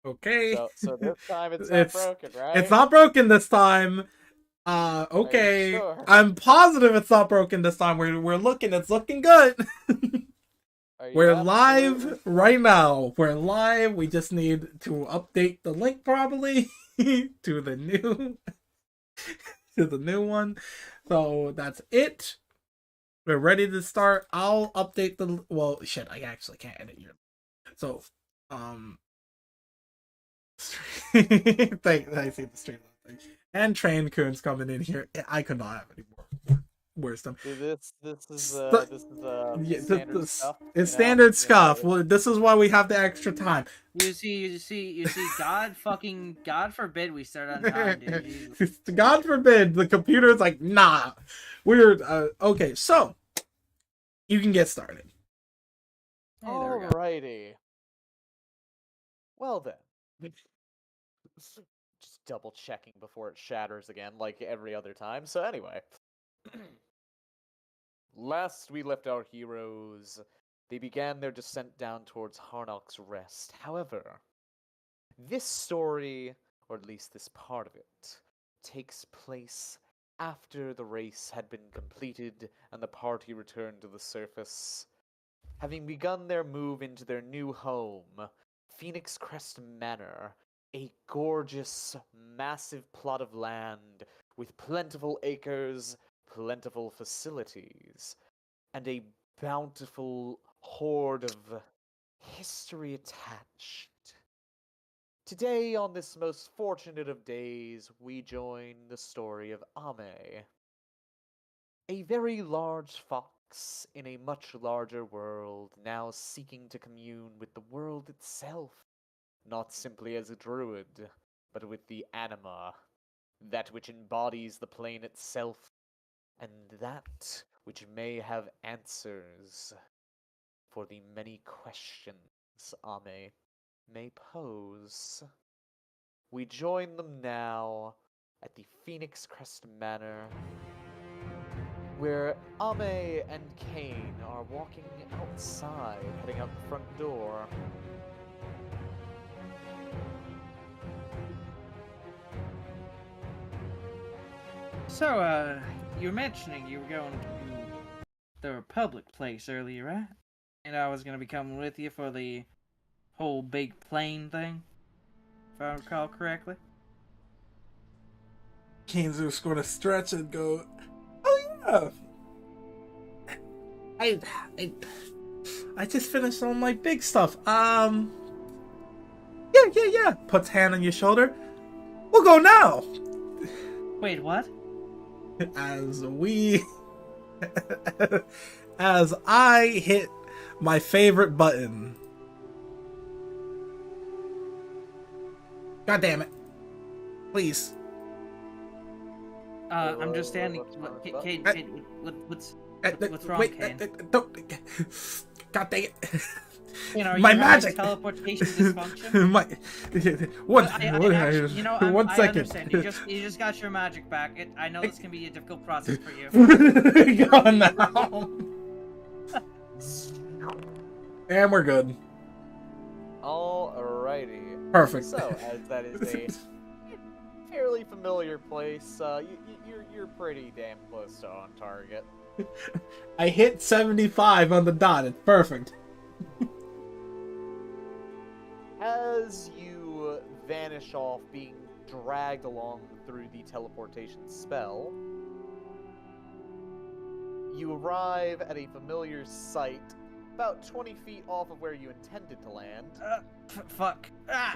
Okay. So this time it's not It's broken, it's right? not broken this time. Are you Okay. sure? I'm positive it's not broken this time. We're looking. It's looking good. Are you We're absolutely live sure? right now. We're live. We just need to update the link probably to the new to the new one. So that's it. We're ready to start. I'll update the well shit, I actually can't edit your so um I see the stream thing. And Train Coon's coming in here. I could not have any more wisdom. See, St- this is yeah, standard stuff, it's standard scuff. It's Well, this is why we have the extra time. God forbid we start on time, dude. Jesus. God forbid the computer's like, nah. We're okay, so you can get started. Hey, there we go. alrighty. Well then. Just double checking before it shatters again, like every other time. So anyway. Last we left our heroes, they began their descent down towards Harnock's Rest. However, this story, or at least this part of it, takes place after the race had been completed and the party returned to the surface. Having begun their move into their new home, Phoenix Crest Manor, a gorgeous, massive plot of land with plentiful acres, plentiful facilities, and a bountiful hoard of history attached. Today, on this most fortunate of days, we join the story of Ame, a very large fox in a much larger world, now seeking to commune with the world itself, not simply as a druid, but with the anima, that which embodies the plane itself, and that which may have answers for the many questions Ame may pose. We join them now at the Phoenix Crest Manor, where Ame and Kane are walking outside, heading out the front door. So, you were mentioning you were going to the Republic place earlier, right? And I was gonna be coming with you for the whole big plane thing, if I recall correctly. Kane's just gonna stretch and go, oh yeah. I, I, I just finished all my big stuff. Yeah. Puts hand on your shoulder. We'll go now. Wait, what? As we, as I hit my favorite button. God damn it! Please. I'm just standing. Kate, what's wrong, Wait, Kane? don't. God dang it! Kane, are My you magic. having teleportation dysfunction? My Actually, one I second. understand. You just got your magic back. I know this can be a difficult process for you. Go now. And we're good. Alrighty. Perfect. So, as that is a fairly familiar place, you're pretty damn close to on target. I hit 75 on the dot. It's perfect. As you vanish off, being dragged along through the teleportation spell, you arrive at a familiar site about 20 feet off of where you intended to land. Fuck. Ah.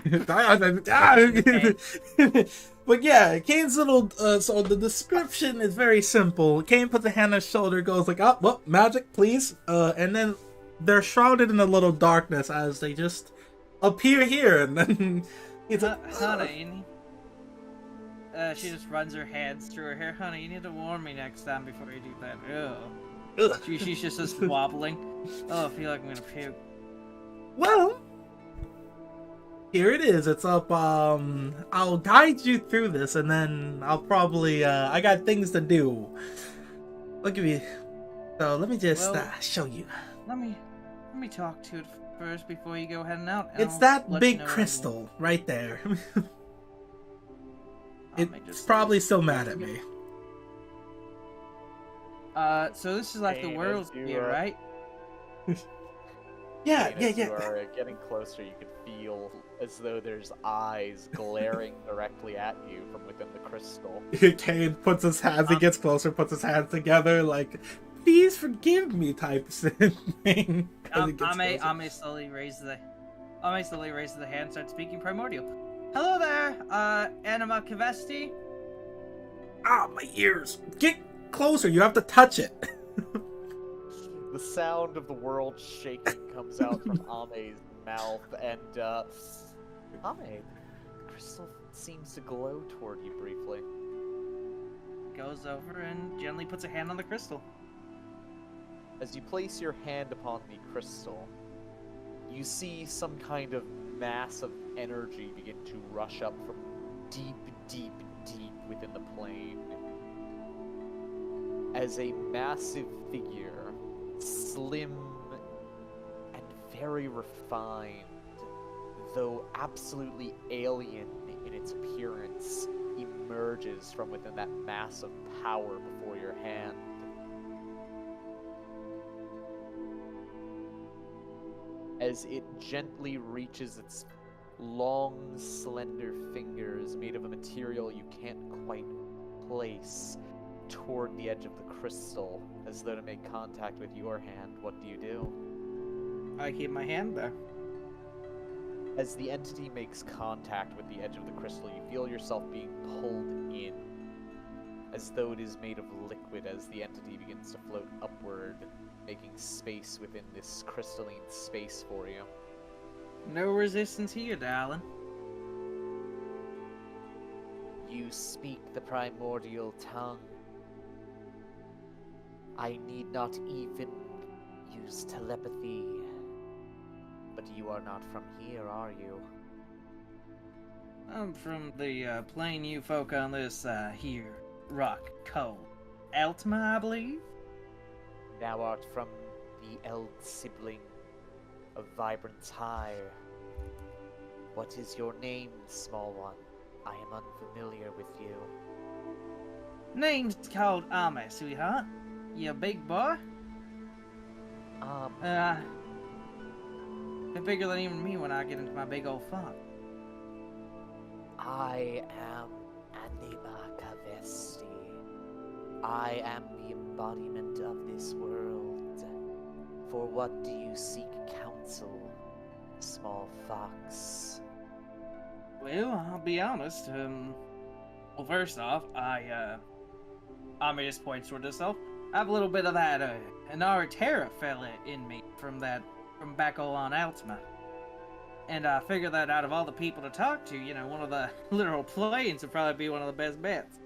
But yeah, Kane's little so the description is very simple. Kane puts a hand on his shoulder, goes like, oh, well, magic, please. And then they're shrouded in a little darkness as they just appear here, and then he's like, honey, she just runs her hands through her hair. Honey, you need to warn me next time before you do that. Ugh. She's just wobbling. Oh, I feel like I'm gonna puke. Well, here it is. It's up. I'll guide you through this, and then I'll probably. I got things to do. Look at me. So let me just show you. Let me talk to it first before you go heading out. and It's I'll that let you big know what I crystal right there. do. Let me It's just probably look. still mad at me. So this is like the Kane, world as you, here, right? Yeah, Kane, yeah, as you yeah. are getting closer, you can feel as though there's eyes glaring directly at you from within the crystal. Kane puts his hands, he gets closer, puts his hands together, like, please forgive me type thing. As he gets closer. I may slowly raise the hand and start speaking primordial. Hello there, Anima Kavesti. Ah, my ears! Get closer, you have to touch it. The sound of the world shaking comes out from Ame's mouth, and Ame, the crystal seems to glow toward you briefly. Goes over and gently puts a hand on the crystal. As you place your hand upon the crystal, you see some kind of mass of energy begin to rush up from deep, deep, deep within the plane. As a massive figure, slim and very refined, though absolutely alien in its appearance, emerges from within that mass of power before your hand. As it gently reaches its long, slender fingers made of a material you can't quite place toward the edge of the crystal, as though to make contact with your hand, what do you do? I keep my hand there. As the entity makes contact with the edge of the crystal, you feel yourself being pulled in, as though it is made of liquid as the entity begins to float upward, making space within this crystalline space for you. No resistance here, darling. You speak the primordial tongue. I need not even use telepathy. But you are not from here, are you? I'm from the plane you folk on this here rock called Altima, I believe. Thou art from the Eld sibling of Vibrance High. What is your name, small one? I am unfamiliar with you. Name's called Ame, sweetheart. You big boy? They're bigger than even me when I get into my big old funk. I am Anima Kavesti. I am the embodiment of this world. For what do you seek counsel, small fox? Well, I'll be honest. Well, first off, Ame just points toward herself. I have a little bit of that, Naruterra fella in me from back on Altima. And I figured that out of all the people to talk to, one of the literal planes would probably be one of the best bets.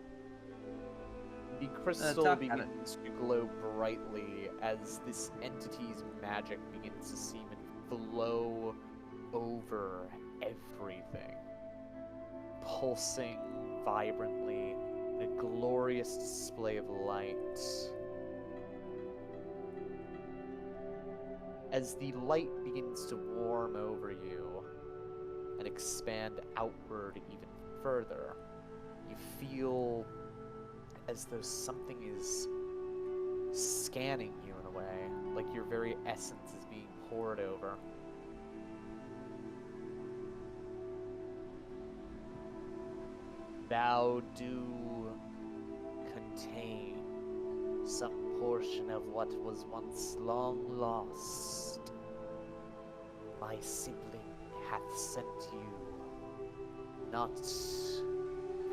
The crystal begins to glow brightly as this entity's magic begins to seem to flow over everything. Pulsing vibrantly in a glorious display of light. As the light begins to warm over you and expand outward even further, you feel as though something is scanning you in a way, like your very essence is being poured over. Thou do contain some portion of what was once long lost. My sibling hath sent you, not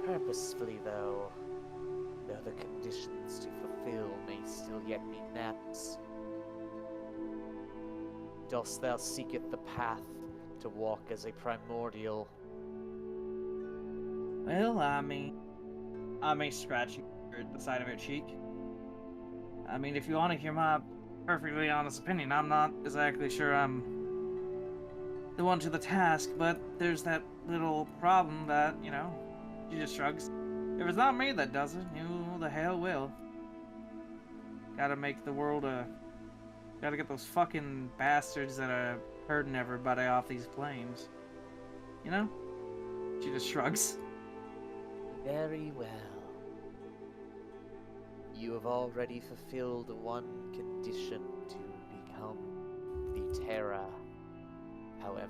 purposefully though the conditions to fulfill may still yet be met. Dost thou seeketh the path to walk as a primordial? Well, I may scratch the side of her cheek. I mean, if you want to hear my perfectly honest opinion, I'm not exactly sure I'm the one to the task, but there's that little problem that, she just shrugs. If it's not me that does it, who the hell will? Gotta make the world gotta get those fucking bastards that are herding everybody off these plains. You know? She just shrugs. Very well. You have already fulfilled one condition to become the Terra. However,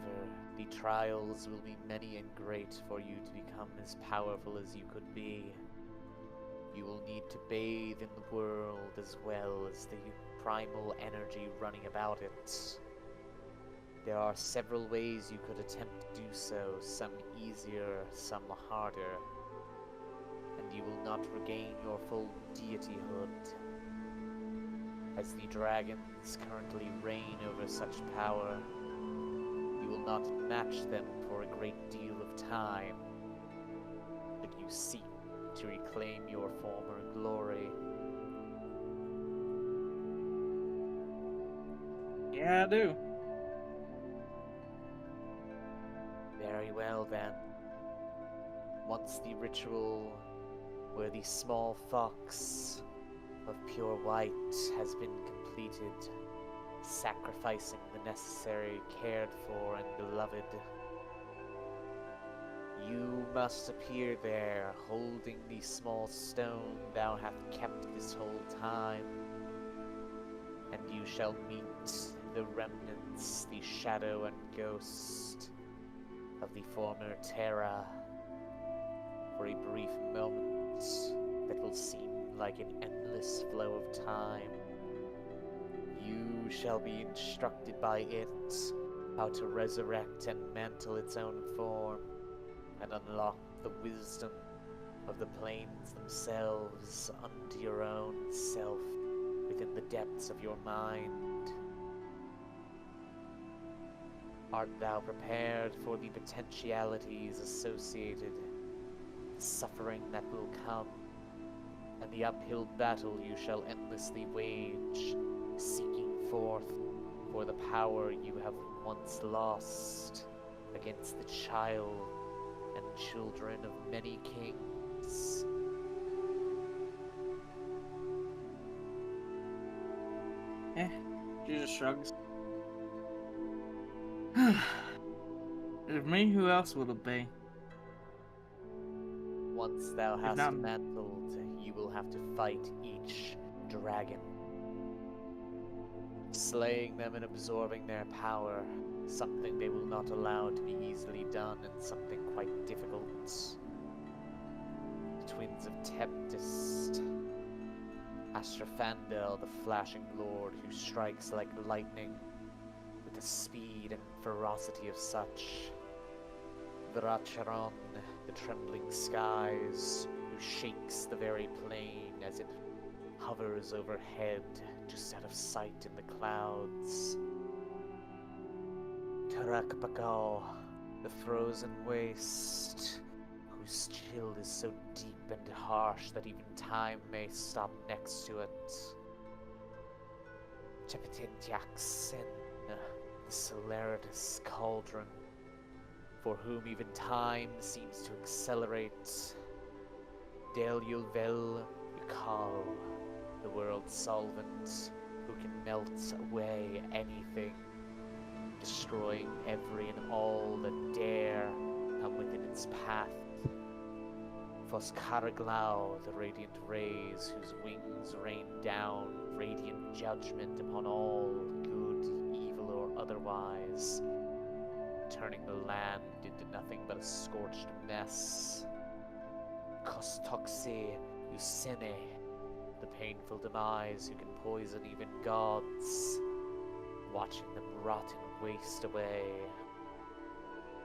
the trials will be many and great for you to become as powerful as you could be. You will need to bathe in the world as well as the primal energy running about it. There are several ways you could attempt to do so, some easier, some harder. And you will not regain your full deityhood. As the dragons currently reign over such power, you will not match them for a great deal of time. But you seek to reclaim your former glory. Yeah, I do. Very well then. Once the ritual where the small fox of pure white has been completed, sacrificing the necessary cared for and beloved, you must appear there, holding the small stone thou hast kept this whole time, and you shall meet the remnants, the shadow and ghost of the former Terra, for a brief moment that will seem like an endless flow of time. You shall be instructed by it how to resurrect and mantle its own form, and unlock the wisdom of the planes themselves unto your own self within the depths of your mind. Art thou prepared for the potentialities associated, the suffering that will come, and the uphill battle you shall endlessly wage, seeking forth for the power you have once lost against the child and children of many kings? She just shrugs. If me, who else would it be? Once thou If hast not- mantled, you will have to fight each dragon, slaying them and absorbing their power, something they will not allow to be easily done, and something quite difficult. The twins of Tempest, Astraphandel, the flashing lord who strikes like lightning, with the speed and ferocity of such. Viracharon, the trembling skies, who shakes the very plain as it hovers overhead, just out of sight in the clouds. Tarakapakal, the frozen waste, whose chill is so deep and harsh that even time may stop next to it. Chepetintiaxin, the Celeritas cauldron, for whom even time seems to accelerate. Deliulvel Ukal, the world's solvent, who can melt away anything, destroying every and all that dare come within its path. Foskaraglau, the radiant rays whose wings rain down radiant judgment upon all, good, evil, or otherwise, turning the land into nothing but a scorched mess. Kostoxi Usine, the painful demise who can poison even gods, watching them rot and waste away.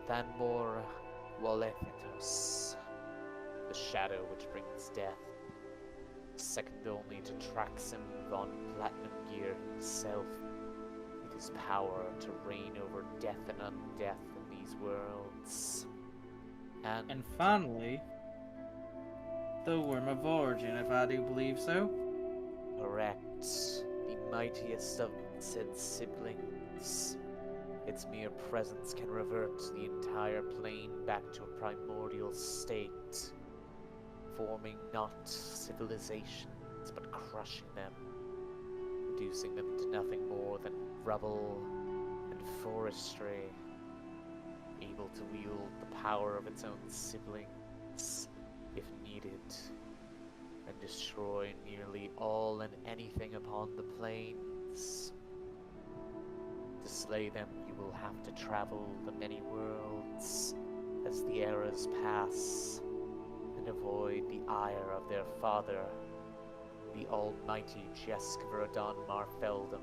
Thanmor Walethethos, the shadow which brings death, second only to Traxim von Platinum Gear himself, with his power to reign over death and undeath in these worlds. And finally, the Worm of Origin, if I do believe so. Correct. The mightiest of said siblings. Its mere presence can revert the entire plane back to a primordial state, forming not civilizations, but crushing them, reducing them to nothing more than rubble and forestry, able to wield the power of its own siblings, if needed, and destroy nearly all and anything upon the plains. To slay them, you will have to travel the many worlds as the eras pass, and avoid the ire of their father, the almighty Jeskverodon Marfeldom,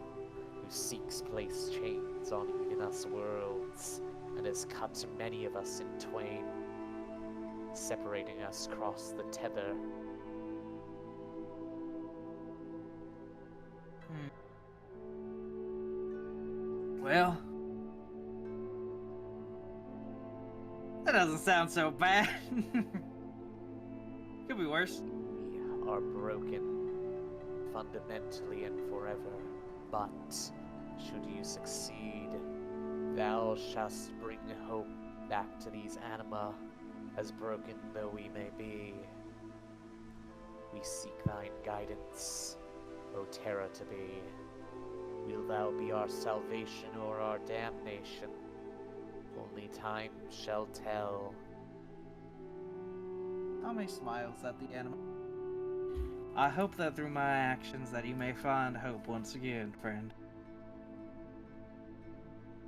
who seeks place chains on even us worlds, and has cut many of us in twain, separating us across the tether. Well, that doesn't sound so bad. Could be worse. We are broken, fundamentally and forever, but should you succeed, thou shalt bring hope back to these anima, as broken though we may be. We seek thine guidance, O Terra to be. Will thou be our salvation or our damnation? Only time shall tell. Tommy smiles at the animal. I hope that through my actions that you may find hope once again, friend.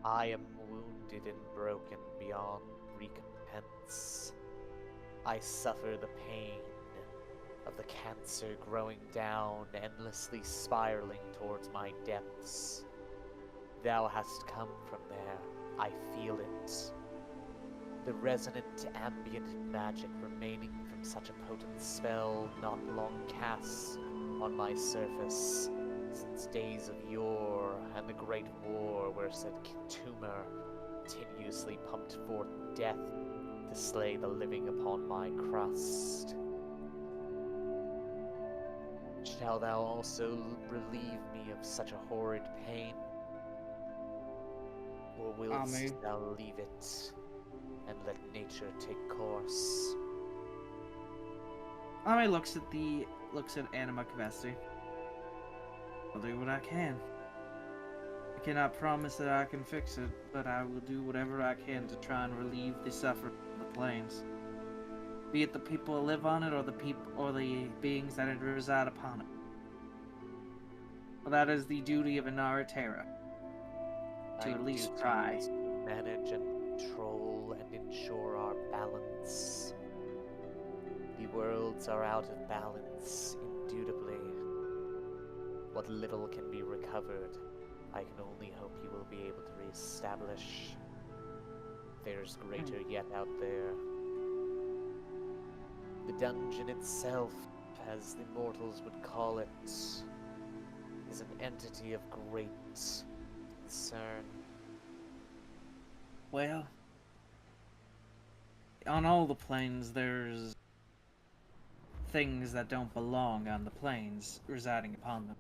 I am wounded and broken beyond recompense. I suffer the pain of the cancer growing down, endlessly spiraling towards my depths. Thou hast come from there, I feel it. The resonant ambient magic remaining from such a potent spell not long cast on my surface since days of yore and the great war where said tumor continuously pumped forth death to slay the living upon my crust. Shall thou also relieve me of such a horrid pain? Or wilt thou leave it and let nature take course? Ami looks at Anima Cavesti. I'll do what I can. I cannot promise that I can fix it, but I will do whatever I can to try and relieve the suffering of the plains. Be it the people who live on it, or the beings that reside upon it. Well, that is the duty of Inara Terra. To at least try. Manage and control and ensure our balance. The worlds are out of balance, indubitably. What little can be recovered, I can only hope you will be able to reestablish. There's greater yet out there. The dungeon itself, as the mortals would call it, is an entity of great concern. Well, on all the planes, there's things that don't belong on the planes residing upon them.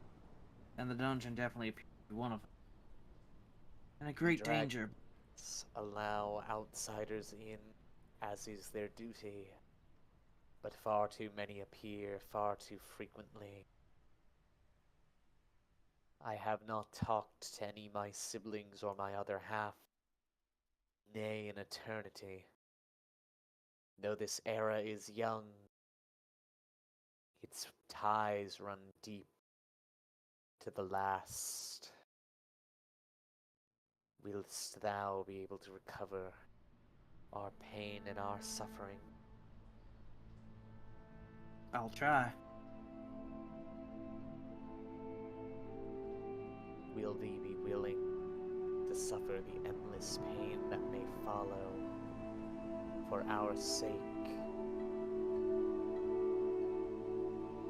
And the dungeon definitely appears to be one of them. And a great danger. Allow outsiders in, as is their duty. But far too many appear far too frequently. I have not talked to any of my siblings or my other half, nay, in eternity. Though this era is young, its ties run deep to the last. Willst thou be able to recover our pain and our suffering? I'll try. Will thee be willing to suffer the endless pain that may follow for our sake?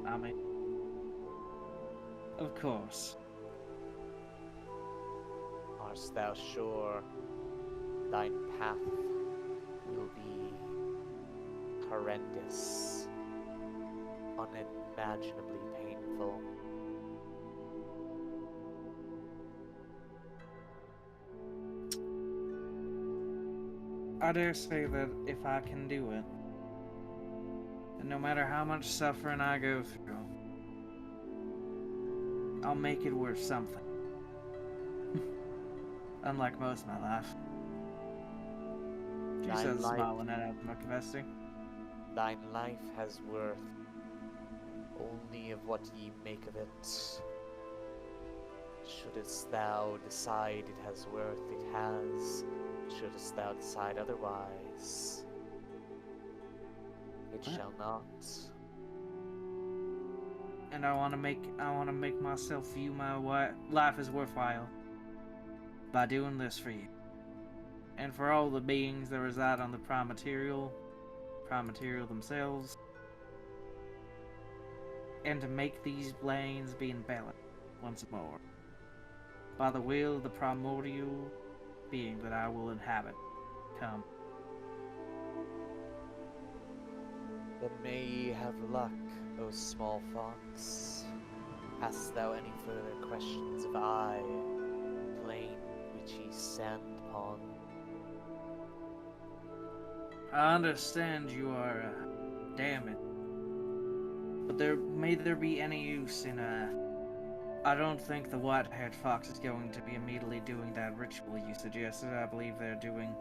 Ami. Of course. Art thou sure thine path will be horrendous, unimaginably painful? I dare say that if I can do it, and no matter how much suffering I go through, I'll make it worth something. unlike most of my life. She Thine says, life- smiling at my capacity. Thine life has worth only of what ye make of it. Shouldest thou decide it has worth, it has. Shouldest thou decide otherwise, it shall not. And I want to make myself view my life as worthwhile by doing this for you, and for all the beings that reside on the prime material themselves, and to make these planes be in balance once more by the will of the primordial being that I will inhabit. Come. Then may ye have luck, O small fox. Hast thou any further questions of I, plane which ye stand upon? I understand you are damn it, but may there be any use in I don't think the white-haired fox is going to be immediately doing that ritual you suggested. I believe they're doing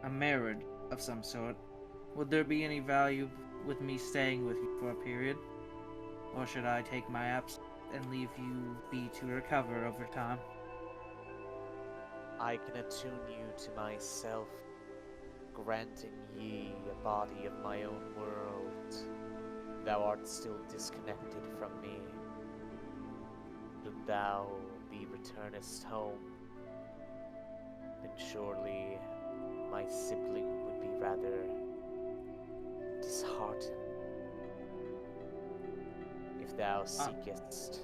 a myriad of some sort. Would there be any value with me staying with you for a period? Or should I take my apps and leave you be to recover over time? I can attune you to myself, granting ye a body of my own world. Thou art still disconnected from me. Should thou be returnest home, then surely my sibling would be rather disheartened. If thou seekest,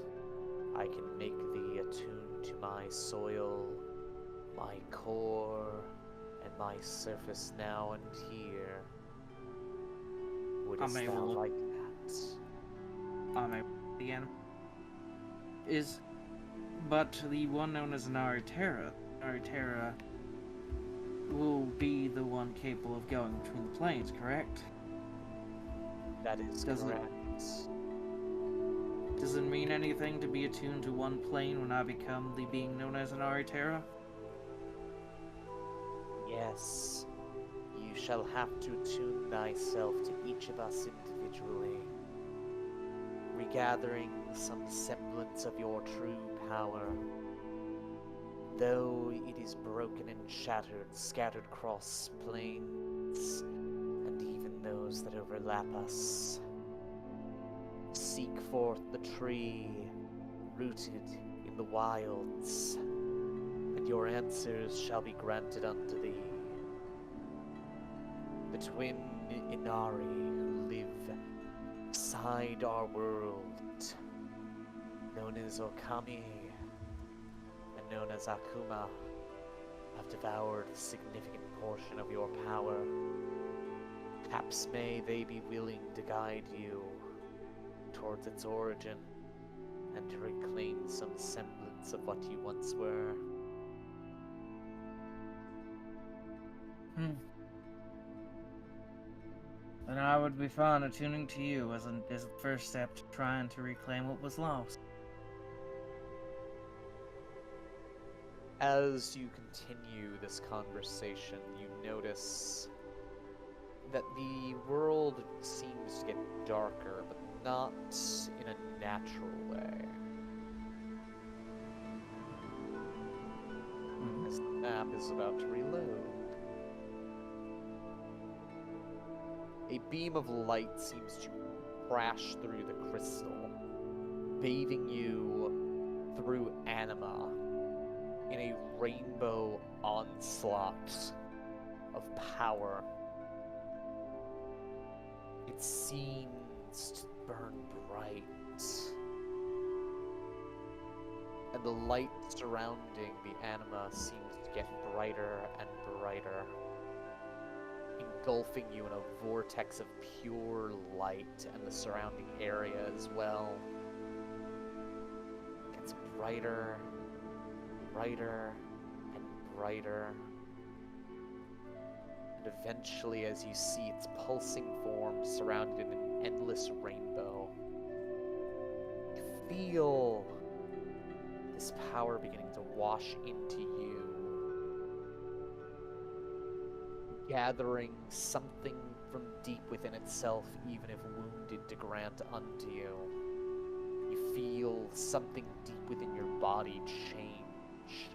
I can make thee attune to my soil, my core, and my surface now and here. Wouldst may thou will. like that? I may again. But the one known as Naritera will be the one capable of going between the planes, correct? That is Doesn't- correct. Does it mean anything to be attuned to one plane when I become the being known as an Naritera? Yes, you shall have to attune thyself to each of us individually, regathering some semblance of your true power. Though it is broken and shattered, scattered across planes, and even those that overlap us. Seek forth the tree, rooted in the wilds, and your answers shall be granted unto thee. The twin Inari who live beside our world, known as Okami and known as Akuma, have devoured a significant portion of your power. Perhaps may they be willing to guide you towards its origin and to reclaim some semblance of what you once were. Then I would be fine attuning to you as the first step to trying to reclaim what was lost. As you continue this conversation, you notice that the world seems to get darker, but not in a natural way. As the map is about to reload. A beam of light seems to crash through the crystal, bathing you through anima in a rainbow onslaught of power. It seems to burn bright, and the light surrounding the anima seems to get brighter and brighter, engulfing you in a vortex of pure light and the surrounding area as well. It gets brighter, brighter, and brighter. And eventually, as you see its pulsing form surrounded in an endless rainbow, you feel this power beginning to wash into you. gathering something from deep within itself, even if wounded, to grant unto you. You feel something deep within your body change.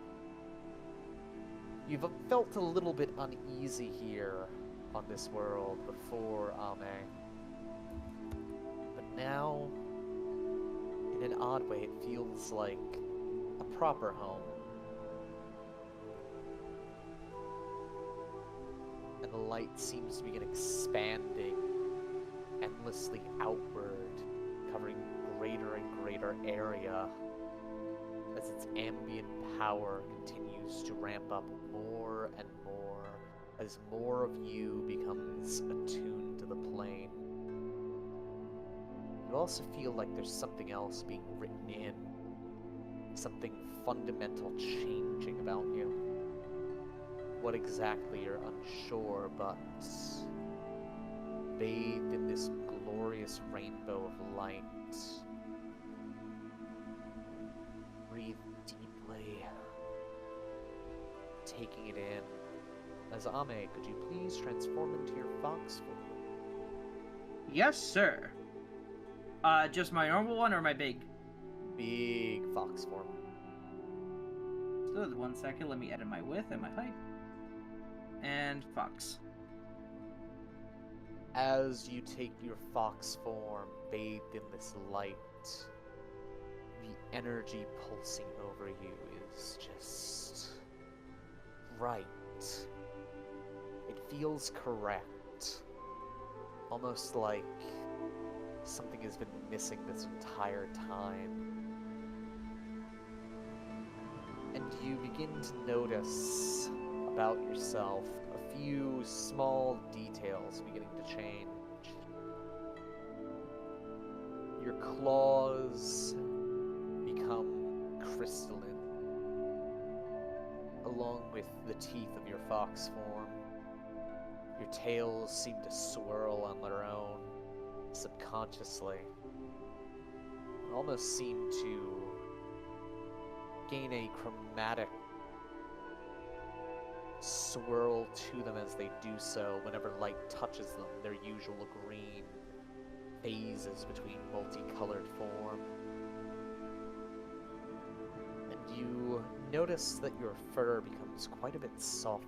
You've felt a little bit uneasy here on this world before, Ame. But now, in an odd way, it feels like a proper home. And the light seems to begin expanding endlessly outward, covering greater and greater area as its ambient power continues to ramp up more and more as more of you becomes attuned to the plane. You also feel like there's something else being written in, something fundamental changing about you. What exactly you're unsure, but bathed in this glorious rainbow of light, breathe deeply, taking it in. As Ame, could you please transform into your fox form? Yes, sir. Just my normal one or my big? Big fox form. So 1 second, let me edit my width and my height. And fox. As you take your fox form, bathed in this light, the energy pulsing over you is just right. It feels correct. Almost like something has been missing this entire time. And you begin to notice about yourself a few small details beginning to change. Your claws become crystalline, along with the teeth of your fox form. Your tails seem to swirl on their own, subconsciously, and almost seem to gain a chromatic swirl to them as they do so. Whenever light touches them, their usual green phases between multicolored form. And you notice that your fur becomes quite a bit softer.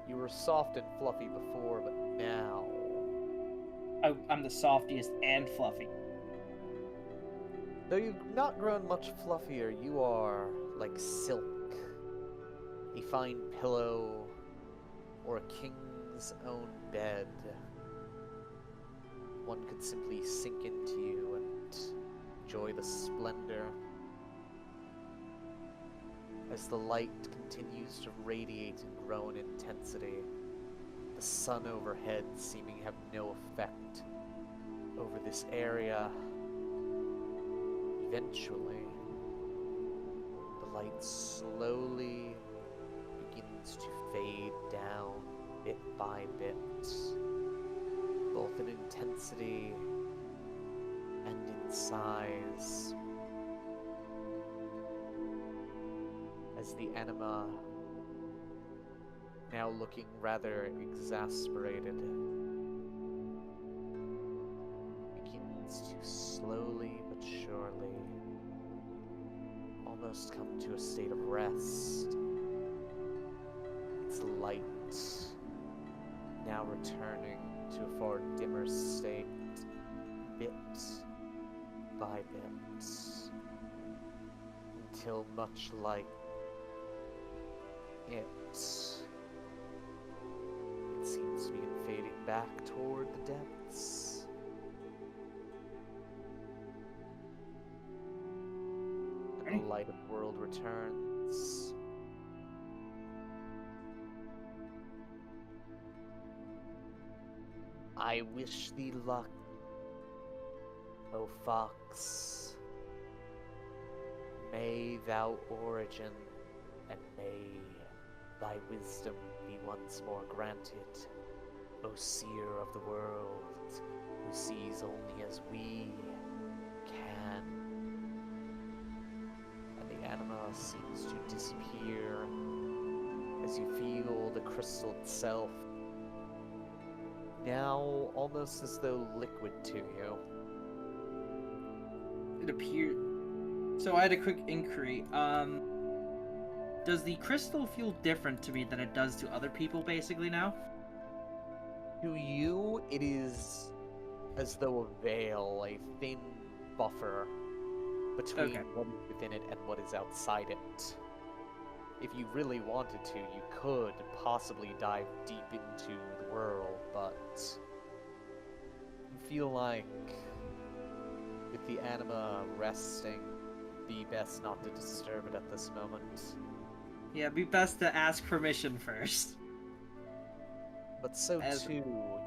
You were soft and fluffy before, but now... I'm the softiest and fluffy. Though you've not grown much fluffier, you are like silk, a fine pillow, or a king's own bed. One could simply sink into you and enjoy the splendor. As the light continues to radiate and grow in intensity, the sun overhead seeming to have no effect over this area. Eventually, the light slowly begins to fade down bit by bit, both in intensity and in size, as the anima, now looking rather exasperated, begins to slowly but surely almost come to a state of rest. Its light now returning to a far dimmer state, bit by bit, until much like it seems to be fading back toward the depths. And the light of the world returns. I wish thee luck, O fox. May thou origin, and may thy wisdom be once more granted, O seer of the world, who sees only as we can. And the anima seems to disappear as you feel the crystal itself now almost as though liquid to you. It appeared. So I had a quick inquiry. Does the crystal feel different to me than it does to other people, basically, now? To you, it is as though a veil, a thin buffer between what is within it and what is outside it. If you really wanted to, you could possibly dive deep into the world, but you feel like with the anima resting, be best not to disturb it at this moment. Yeah, it'd be best to ask permission first. But so too,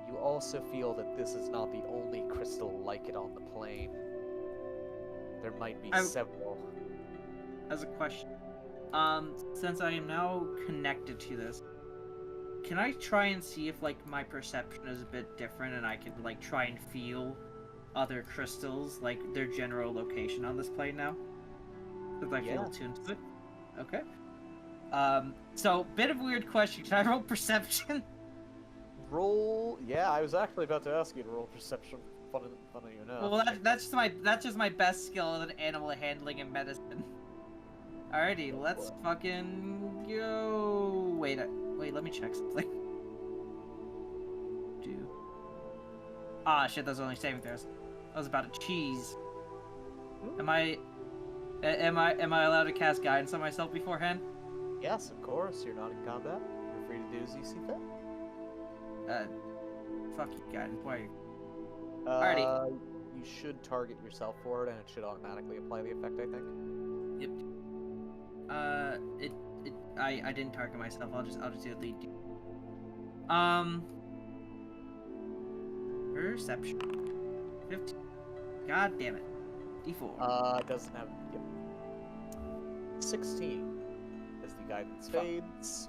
you also feel that this is not the only crystal like it on the plane. There might be several. As a question, since I am now connected to this, can I try and see if, like, my perception is a bit different and I can, like, try and feel other crystals, like, their general location on this plane now? Because I feel attuned to it. Okay. So, bit of a weird question. Can I roll perception? Roll. Yeah, I was actually about to ask you to roll perception. Funny enough. Well, that's just my best skill in animal handling and medicine. Alrighty, let's fucking go. Wait, let me check something. Shit, those are only saving throws. I was about to cheese. Am I allowed to cast guidance on myself beforehand? Yes, of course. You're not in combat. You're free to do as you see fit. Fuck you, guidance. Why are you? Alrighty. You should target yourself for it, and it should automatically apply the effect, I think. Yep. I didn't target myself. I'll just do the lead. Perception. 15. God damn it. D4. It doesn't have. Yep. 16. As the guidance fades,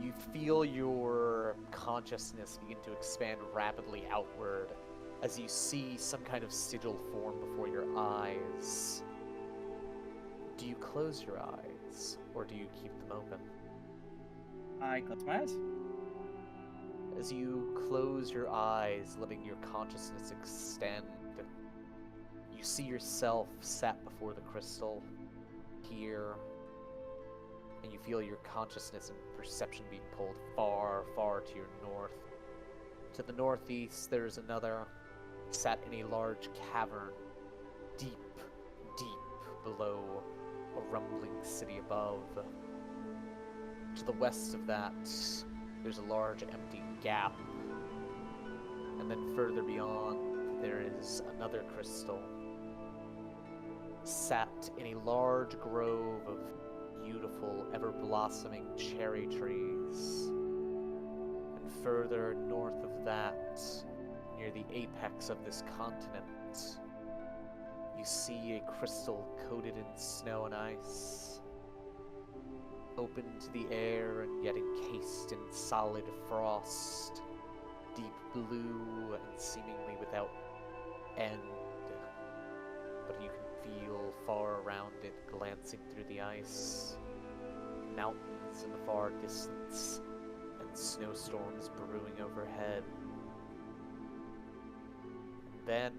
you feel your consciousness begin to expand rapidly outward as you see some kind of sigil form before your eyes. Do you close your eyes, or do you keep them open? I close my eyes. As you close your eyes, letting your consciousness extend, you see yourself sat before the crystal here, and you feel your consciousness and perception being pulled far, far to your north. To the northeast, there is another, sat in a large cavern, deep, deep below a rumbling city above. To the west of that, there's a large empty gap, and then further beyond, there is another crystal, sat in a large grove of beautiful, ever-blossoming cherry trees. And further north of that, near the apex of this continent, you see a crystal coated in snow and ice, open to the air and yet encased in solid frost, deep blue and seemingly without end. But you can feel far around it, glancing through the ice, mountains in the far distance, and snowstorms brewing overhead. And then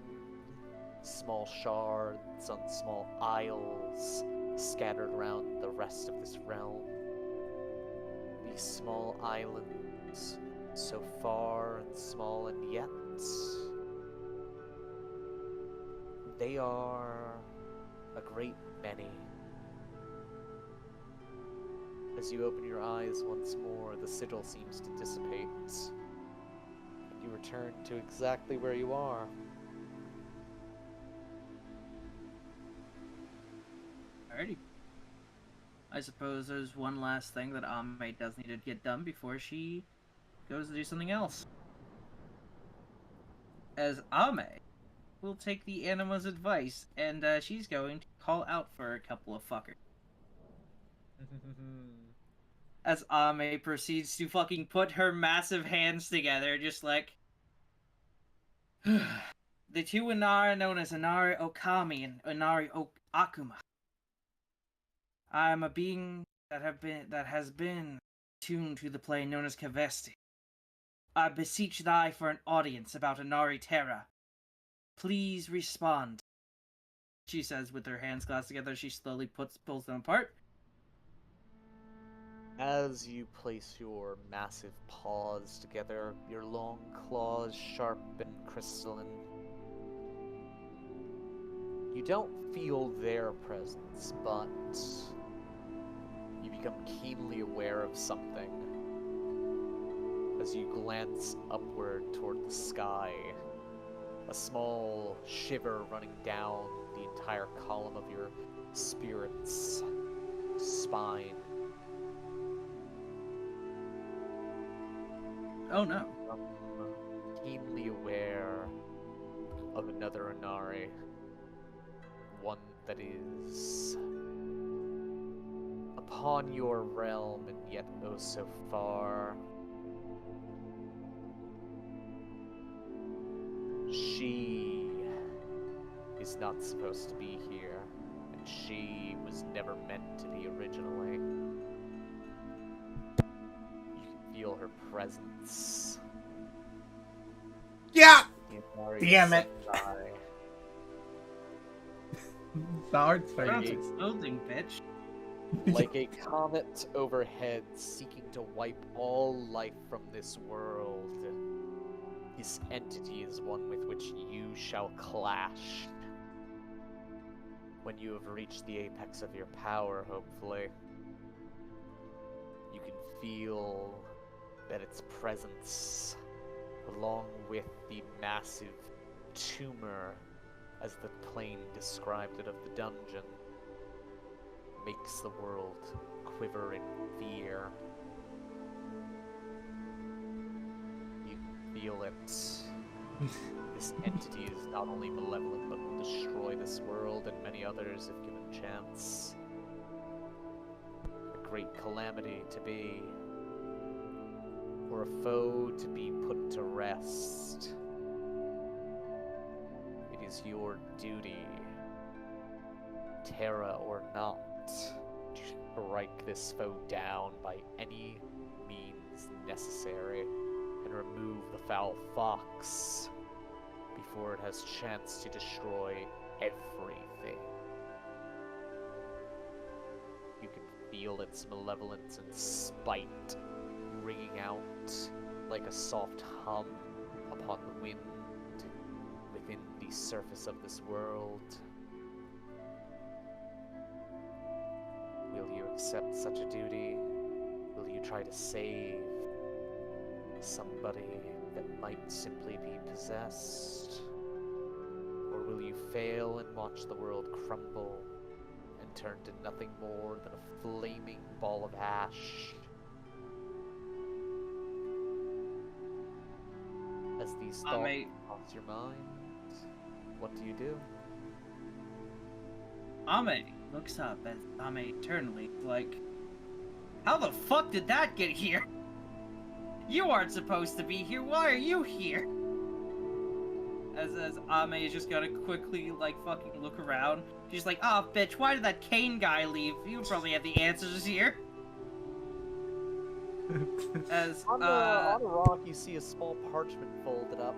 small shards on small isles scattered around the rest of this realm. These small islands, so far and small, and yet they are a great many. As you open your eyes once more, the sigil seems to dissipate, and you return to exactly where you are. Alrighty. I suppose there's one last thing that Ame does need to get done before she goes to do something else. As Ame will take the anima's advice, and she's going to call out for a couple of fuckers. As Ame proceeds to fucking put her massive hands together, just like... The two Inari known as Inari Okami and Inari Akuma. I am a being that has been tuned to the plane known as Kavesti. I beseech thy for an audience about Inari Terra. Please respond. She says with her hands clasped together. She slowly pulls them apart. As you place your massive paws together, your long claws sharp and crystalline, you don't feel their presence, but you become keenly aware of something as you glance upward toward the sky. A small shiver running down the entire column of your spirit's spine. Oh no. Keenly aware of another Inari. One that is upon your realm and yet oh so far. She is not supposed to be here, and she was never meant to be originally. You can feel her presence. Yeah! Inari Damn it. Sentai. The art's Sounds very exploding, bitch. Like a comet overhead seeking to wipe all life from this world. This entity is one with which you shall clash. When you have reached the apex of your power, hopefully. You can feel that its presence, along with the massive tumor, as the plane described it of the dungeon, makes the world quiver in fear. You can feel it. This entity is not only malevolent, but will destroy this world and many others if given chance. A great calamity to be, or a foe to be put to rest. It is your duty, Terra or not, to strike this foe down by any means necessary and remove the foul fox before it has chance to destroy everything. You can feel its malevolence and spite ringing out like a soft hum upon the wind within the surface of this world. Will you accept such a duty? Will you try to save somebody that might simply be possessed? Or will you fail and watch the world crumble and turn to nothing more than a flaming ball of ash? As these thoughts cross your mind, what do you do? Ame looks up at Ame eternally, like, how the fuck did that get here? You aren't supposed to be here, why are you here? As Ame is just gonna quickly, like, fucking look around. She's like, oh, bitch, why did that Kane guy leave? You probably have the answers here. As, on the rock, you see a small parchment folded up,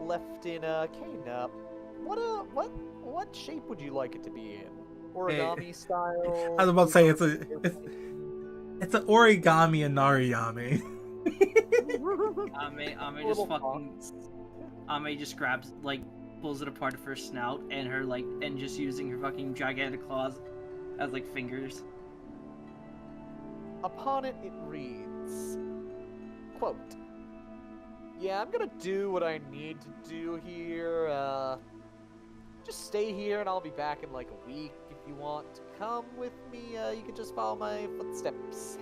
left in a cane. What shape would you like it to be in? Origami style? I was about to say it's an origami and nariyami. Ame just fucking. Ame just grabs, like, pulls it apart of her snout and her, like, and just using her fucking gigantic claws as, like, fingers. Upon it, it reads, quote, yeah, I'm gonna do what I need to do here. Just stay here and I'll be back in like a week. If you want to come with me, you can just follow my footsteps.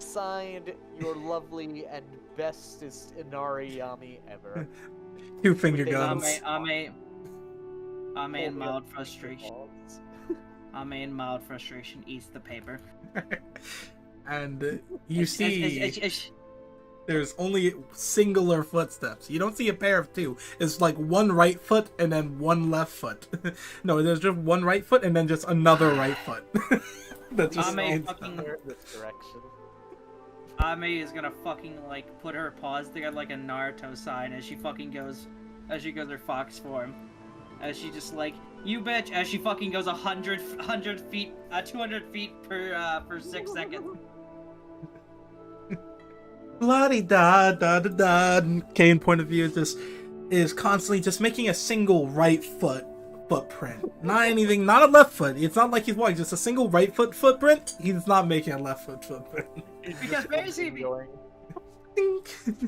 Signed, your lovely and bestest Inari ever. Two finger guns. Ame in mild frustration. Ame in mild frustration eats the paper. And you see there's only singular footsteps. You don't see a pair of two. It's like one right foot and then one left foot. No, there's just one right foot and then just another right foot. That just Ame stands fucking- there. This direction. Ame is gonna fucking like put her paws together like a Naruto sign as she fucking goes, as she goes her fox form, as she just like you bitch as she fucking goes 100 feet, 200 feet per 6 seconds. La-di da da da da. Kane point of view is constantly just making a single right footprint. Not anything, not a left foot. It's not like he's walking, just a single right footprint. He's not making a left footprint. Because basically, Going.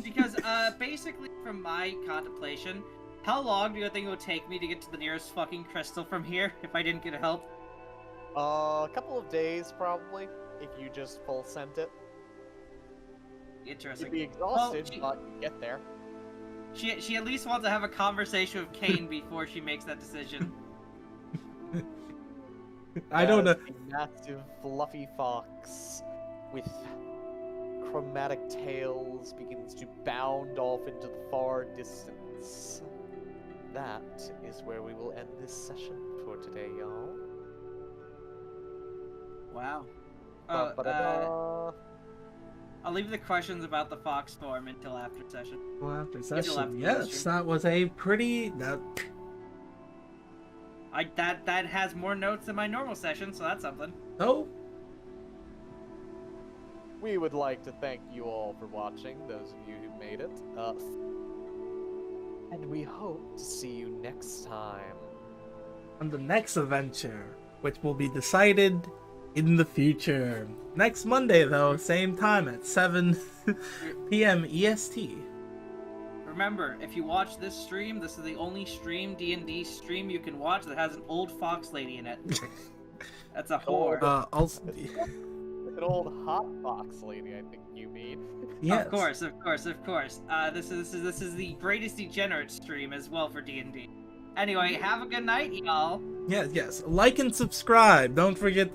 because basically from my contemplation, how long do you think it would take me to get to the nearest fucking crystal from here if I didn't get help? A couple of days probably, if you just full sent it. You'd Interesting. be exhausted, she- but you get there. She at least wants to have a conversation with Kane before she makes that decision. I don't know. As a massive fluffy fox with chromatic tails begins to bound off into the far distance. That is where we will end this session for today, y'all. Wow. Ba-ba-da-da. I'll leave the questions about the fox form until after session. Well, after You'll have session, to yes, listen. that was a pretty. That has more notes than my normal session, so that's something. So, We would like to thank you all for watching, those of you who made it. And we hope to see you next time. on the next adventure, which will be decided in the future. Next Monday, though, same time at 7 p.m. EST. Remember, if you watch this stream, this is the only D&D stream you can watch that has an old fox lady in it. That's a whore. Also, An old hot fox lady, I think you mean. yes. Of course. This is the greatest degenerate stream as well for D&D. Anyway, have a good night, y'all. Yes. Like and subscribe. Don't forget